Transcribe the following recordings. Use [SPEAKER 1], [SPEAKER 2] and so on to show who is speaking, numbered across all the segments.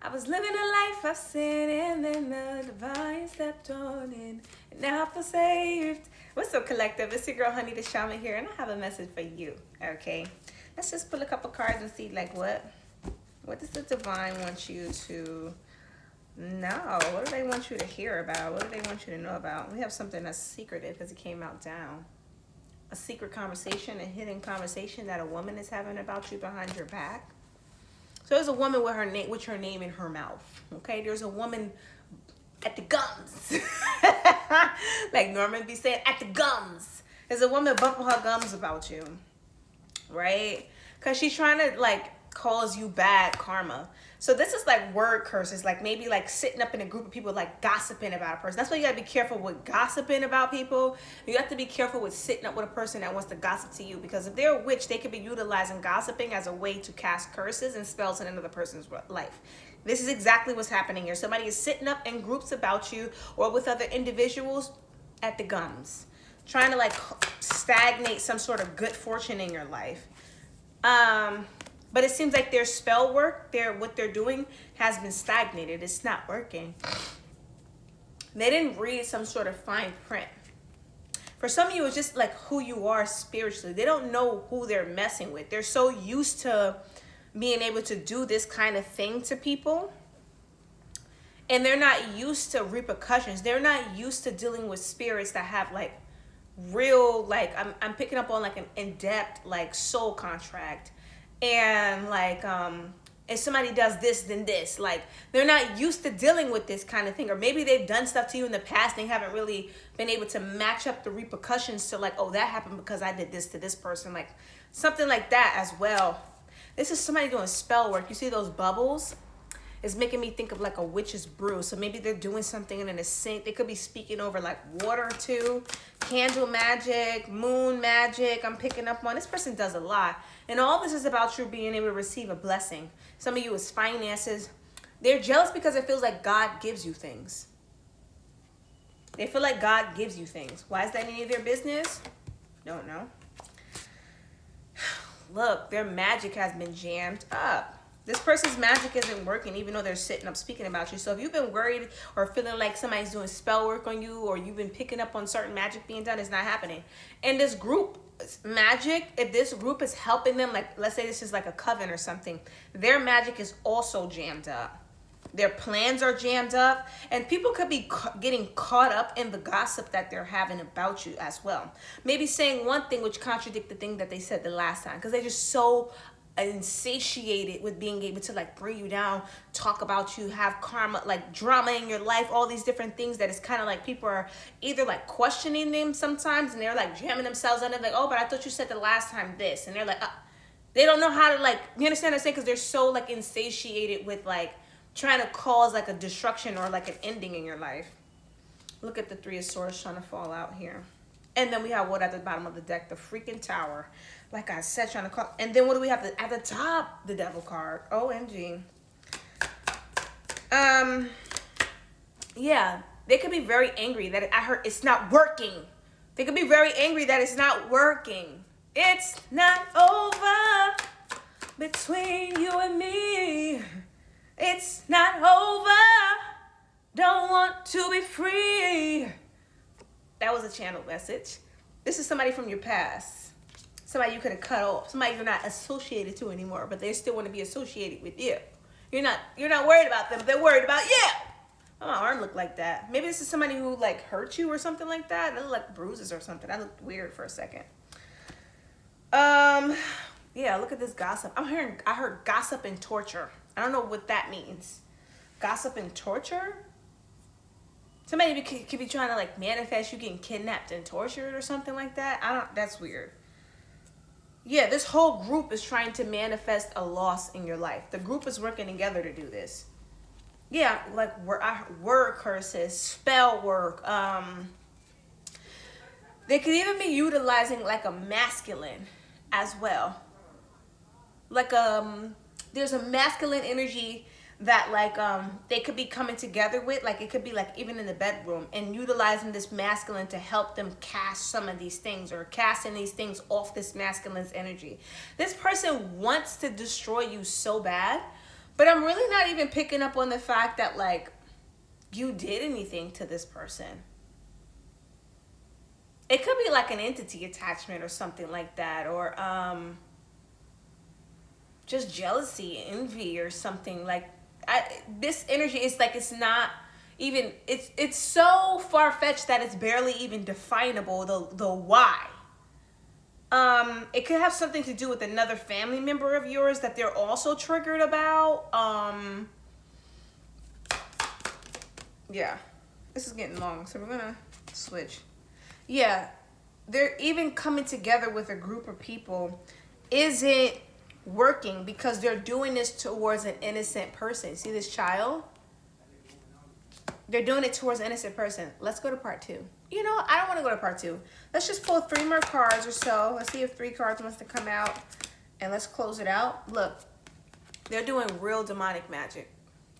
[SPEAKER 1] I was living a life of sin and then the divine stepped on in. And now I feel saved. What's up, collective? It's your girl, Honey the Shaman here, and I have a message for you, okay? Let's just pull a couple cards and see, like, what does the divine want you to know? What do they want you to hear about? What do they want you to know about? We have something that's secretive because it came out down. A secret conversation, a hidden conversation that a woman is having about you behind your back. So there's a woman with her name in her mouth. Okay, there's a woman at the gums, like Norman be saying, at the gums. There's a woman bumping her gums about you, right? Because she's trying to like cause you bad karma. So this is like word curses, like maybe like sitting up in a group of people like gossiping about a person. That's why you gotta be careful with gossiping about people. You have to be careful with sitting up with a person that wants to gossip to you, because if they're a witch, they could be utilizing gossiping as a way to cast curses and spells in another person's life. This is exactly what's happening here. Somebody is sitting up in groups about you or with other individuals at the gums, trying to like stagnate some sort of good fortune in your life. But it seems like their spell work, what they're doing has been stagnated. It's not working. They didn't read some sort of fine print. For some of you, it's just like who you are spiritually. They don't know who they're messing with. They're so used to being able to do this kind of thing to people. And they're not used to repercussions. They're not used to dealing with spirits that have like real, like I'm picking up on like an in-depth like soul contract. And like if somebody does this then this, like they're not used to dealing with this kind of thing. Or maybe they've done stuff to you in the past, they haven't really been able to match up the repercussions to like, oh, that happened because I did this to this person, like something like that as well. This is somebody doing spell work. You see those bubbles? It's making me think of like a witch's brew. So maybe they're doing something in a sink. They could be speaking over like water too. Candle magic, moon magic. I'm picking up on. This person does a lot. And all this is about you being able to receive a blessing. Some of you is finances. They're jealous because it feels like God gives you things. They feel like God gives you things. Why is that any of their business? Don't know. Look, their magic has been jammed up. This person's magic isn't working even though they're sitting up speaking about you. So if you've been worried or feeling like somebody's doing spell work on you, or you've been picking up on certain magic being done, it's not happening. And this group magic, if this group is helping them, like let's say this is like a coven or something, their magic is also jammed up. Their plans are jammed up, and people could be getting caught up in the gossip that they're having about you as well. Maybe saying one thing which contradict the thing that they said the last time, because they're just so insatiated with being able to like bring you down, talk about you, have karma, like drama in your life, all these different things that it's kind of like people are either like questioning them sometimes, and they're like jamming themselves on it, like, oh, but I thought you said the last time this, and they're like, they don't know how to like, you understand what I'm saying? Because they're so like insatiated with like trying to cause like a destruction or like an ending in your life. Look at the Three of Swords trying to fall out here. And then we have what at the bottom of the deck? The freaking Tower. Like I said, trying to call. And then what do we have at the top? The Devil card. OMG. Yeah, they could be very angry that I heard it's not working. They could be very angry that it's not working. It's not over between you and me. It's not over. Don't want to be free. That was a channel message. This is somebody from your past. Somebody you could have cut off. Somebody you're not associated to anymore, but they still want to be associated with you. You're not worried about them. They're worried about you. Oh, my arm looked like that. Maybe this is somebody who like hurt you or something like that. They look like bruises or something. That looked weird for a second. Yeah, look at this gossip. I heard gossip and torture. I don't know what that means. Gossip and torture? Somebody could be trying to like manifest you getting kidnapped and tortured or something like that. That's weird. Yeah, this whole group is trying to manifest a loss in your life. The group is working together to do this. Yeah, like word curses, spell work. They could even be utilizing like a masculine as well. Like there's a masculine energy that like they could be coming together with, like it could be like even in the bedroom, and utilizing this masculine to help them cast some of these things, or casting these things off this masculine's energy. This person wants to destroy you so bad, But I'm really not even picking up on the fact that, like, you did anything to this person. It could be like an entity attachment or something like that, or just jealousy, envy, or something. Like, this energy is like, it's not even, it's so far-fetched that it's barely even definable, the why. It could have something to do with another family member of yours that they're also triggered about. Yeah, this is getting long, so we're gonna switch. Yeah, they're even coming together with a group of people isn't working because they're doing this towards an innocent person. See this child? They're doing it towards an innocent person. Let's go to part 2. You know, I don't want to go to part 2. Let's just pull 3 more cards or so. Let's see if 3 cards wants to come out. And let's close it out. Look, they're doing real demonic magic.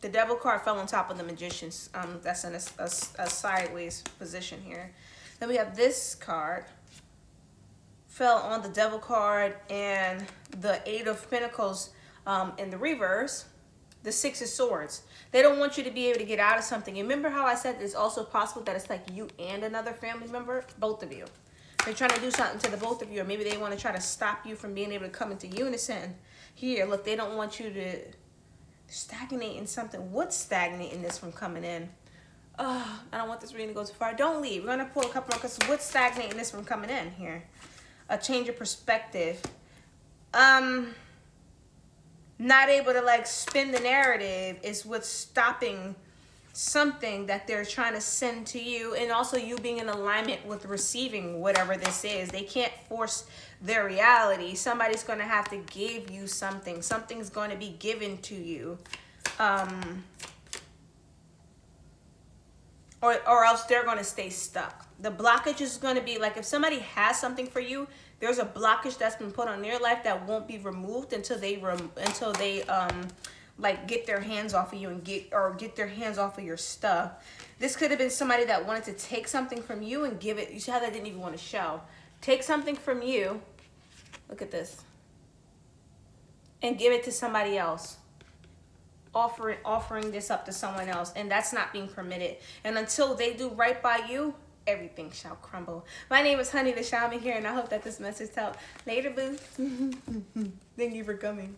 [SPEAKER 1] The devil card fell on top of the magician's. That's in a sideways position here. Then we have this card. Fell on the devil card and the 8 of Pentacles in the reverse. The 6 of Swords. They don't want you to be able to get out of something. You remember how I said it's also possible that it's like you and another family member? Both of you. They're trying to do something to the both of you, or maybe they want to try to stop you from being able to come into unison. Here, look, they don't want you to stagnate in something. What's stagnating this from coming in? Oh, I don't want this reading to go too far. Don't leave. We're going to pull a couple more, because what's stagnating this from coming in here? A change of perspective. Not able to, like, spin the narrative is what's stopping something that they're trying to send to you, and also you being in alignment with receiving whatever this is. They can't force their reality. Somebody's going to have to give you something. Something's going to be given to you. Or else they're going to stay stuck. The blockage is going to be like, if somebody has something for you, there's a blockage that's been put on their life that won't be removed until they like get their hands off of you and get their hands off of your stuff. This could have been somebody that wanted to take something from you and give it. You see how that didn't even want to show. Take something from you. Look at this. And give it to somebody else. Offering this up to someone else, and that's not being permitted. And until they do right by you, everything shall crumble. My name is Honey the Shaman here, and I hope that this message helped. Later, boo. Thank you for coming.